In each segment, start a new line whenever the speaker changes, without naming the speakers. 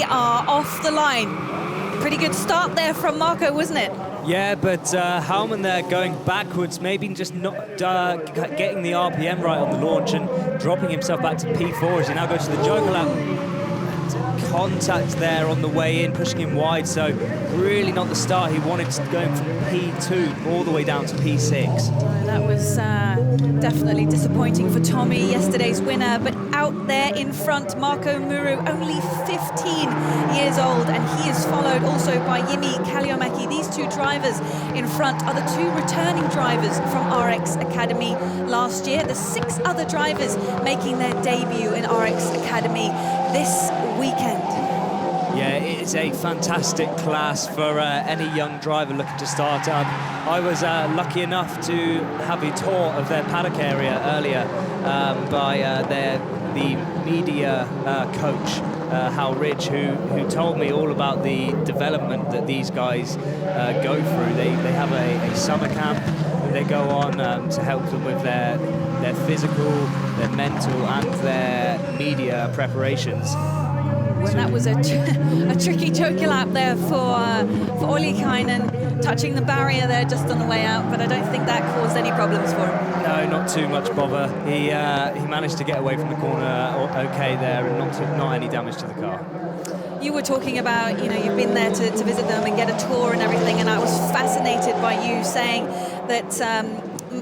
we are off the line. Pretty good start there from Marco, wasn't it?
Yeah, but Hallman there going backwards, maybe just not getting the RPM right on the launch and dropping himself back to P4 as he now goes to the Joker lap. Contact there on the way in, pushing him wide, so really not the start he wanted, going from P2 all the way down to P6.
That was definitely disappointing for Tommy, yesterday's winner, but out there in front, Marco Muru, only 15 years old, and he is followed also by Jimi Kalliomäki. These two drivers in front are the two returning drivers from RX Academy last year. The 6 other drivers making their debut in RX Academy this weekend.
Yeah, it is a fantastic class for any young driver looking to start up. I was lucky enough to have a tour of their paddock area earlier by the media coach, Hal Ridge, who told me all about the development that these guys go through. They have a summer camp that they go on to help them with their physical, their mental, and their media preparations.
Well, that was a tricky Joker lap there for Ollikainen, touching the barrier there just on the way out, but I don't think that caused any problems for him.
No, not too much bother. He managed to get away from the corner okay there, and not any damage to the car.
You were talking about, you've been there to visit them and get a tour and everything, and I was fascinated by you saying that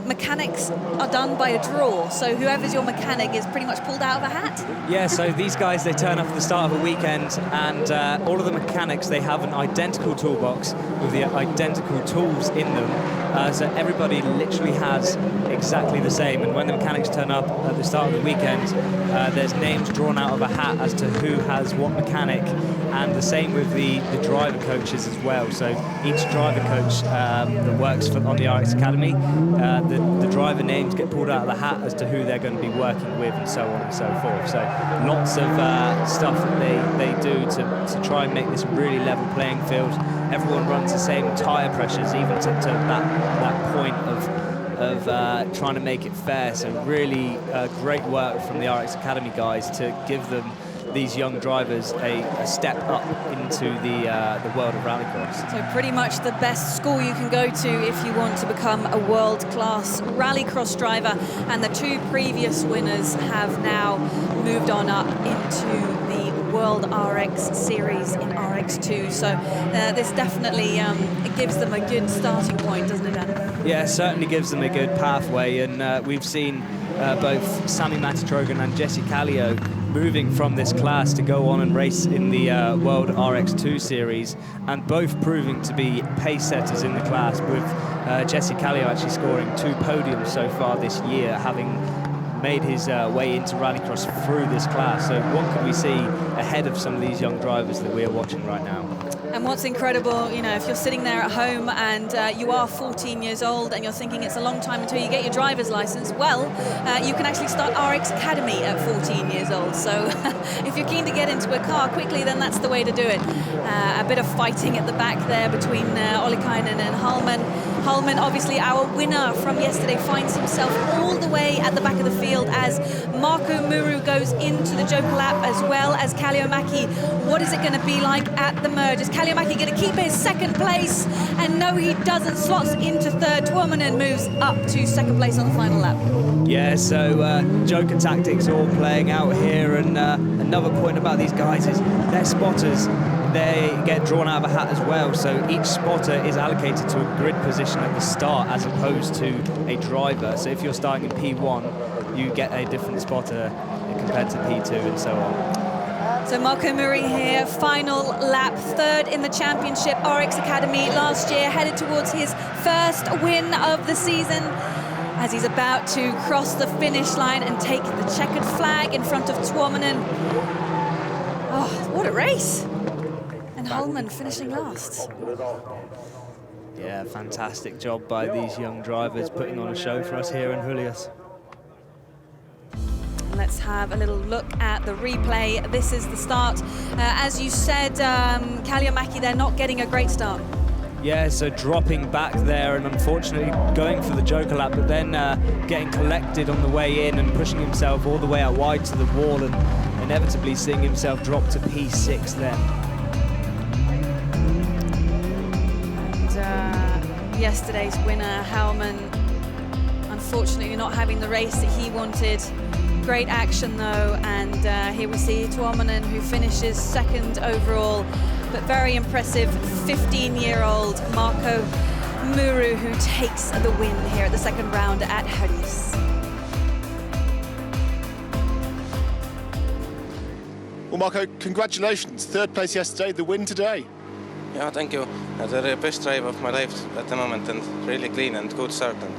mechanics are done by a draw, so whoever's your mechanic is pretty much pulled out of a hat.
Yeah, so these guys, they turn up at the start of a weekend, and all of the mechanics, they have an identical toolbox with the identical tools in them, so everybody literally has exactly the same, and when the mechanics turn up at the start of the weekend, there's names drawn out of a hat as to who has what mechanic, and the same with the driver coaches as well. So each driver coach that works on the RX Academy, the driver names get pulled out of the hat as to who they're going to be working with, and so on and so forth. So lots of stuff that they do to try and make this really level playing field. Everyone runs the same tyre pressures, even to that point of trying to make it fair. So really great work from the RX Academy guys to give these young drivers a step up into the world of rallycross.
So pretty much the best school you can go to if you want to become a world-class rallycross driver, and the 2 previous winners have now moved on up into the World RX Series in RX2. So this definitely it gives them a good starting point, doesn't it, Dan?
Yeah, certainly gives them a good pathway, and we've seen both Sami Matitrogan and Jesse Kallio moving from this class to go on and race in the World RX2 series, and both proving to be pace setters in the class, with Jesse Kallio actually scoring 2 podiums so far this year, having made his way into rallycross through this class. So what can we see ahead of some of these young drivers that we are watching right now?
And what's incredible, if you're sitting there at home and you are 14 years old and you're thinking it's a long time until you get your driver's license, well, you can actually start RX Academy at 14 years old. So if you're keen to get into a car quickly, then that's the way to do it. A bit of fighting at the back there between Ollikainen and Hallman. Hallman, obviously our winner from yesterday, finds himself all the way at the back of the field as Marco Muru goes into the Joker lap, as well as Kalliomäki. What is it going to be like at the merge? Is Kalliomäki going to keep his 2nd place? And no, he doesn't. Slots into 3rd. Tuominen moves up to 2nd place on the final lap.
Yeah, so Joker tactics all playing out here, and another point about these guys is they're spotters. They get drawn out of a hat as well, so each spotter is allocated to a grid position at the start as opposed to a driver. So if you're starting in P1, you get a different spotter compared to P2 and so on.
So Marco Muru here, final lap, 3rd in the championship, RX Academy last year, headed towards his 1st win of the season, as he's about to cross the finish line and take the checkered flag in front of Tuominen. Oh, what a race! And Hallman finishing last.
Yeah, fantastic job by these young drivers, putting on a show for us here in Julius.
Let's have a little look at the replay. This is the start. As you said, Kalliomäki, they're not getting a great start.
Yeah, so dropping back there and unfortunately going for the Joker lap, but then getting collected on the way in and pushing himself all the way out wide to the wall, and inevitably seeing himself drop to P6 then.
And yesterday's winner, Howman, unfortunately not having the race that he wanted. Great action though, and here we see Tuominen, who finishes second overall, but very impressive 15-year-old Marko Muru, who takes the win here at the second round at RallyX.
Well, Marko, congratulations. Third place yesterday, the win today.
Yeah, thank you. The best drive of my life at the moment, and really clean and good start, and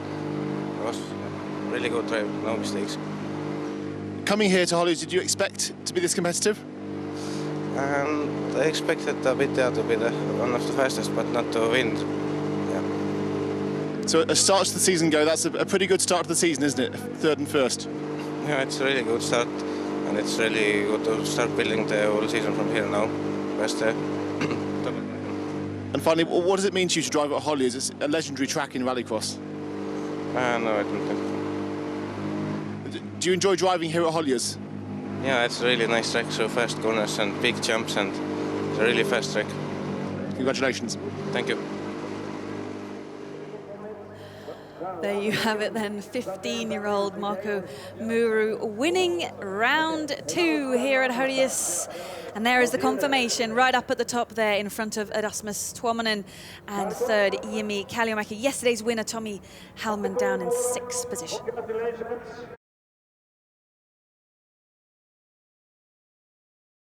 it was a really good drive, no mistakes.
Coming here to Hollywood, did you expect to be this competitive?
I expected a bit to be one of the fastest, but not to win. Yeah.
So a start to the season go, that's a pretty good start to the season, isn't it? Third and first.
Yeah, it's a really good start, and it's really good to start building the whole season from here now. Best.
And finally, what does it mean to you to drive at Hollywood? It's a legendary track in rallycross.
No, I don't think.
Do you enjoy driving here at Hollywood?
Yeah, it's a really nice track, so fast corners and big jumps, and it's a really fast track.
Congratulations.
Thank you.
There you have it then, 15-year-old Marko Muru winning round 2 here at RallyX. And there is the confirmation right up at the top there in front of Rasmus Tuominen and third Jimi Kalliomäki. Yesterday's winner, Tommy Hellman, down in 6th position.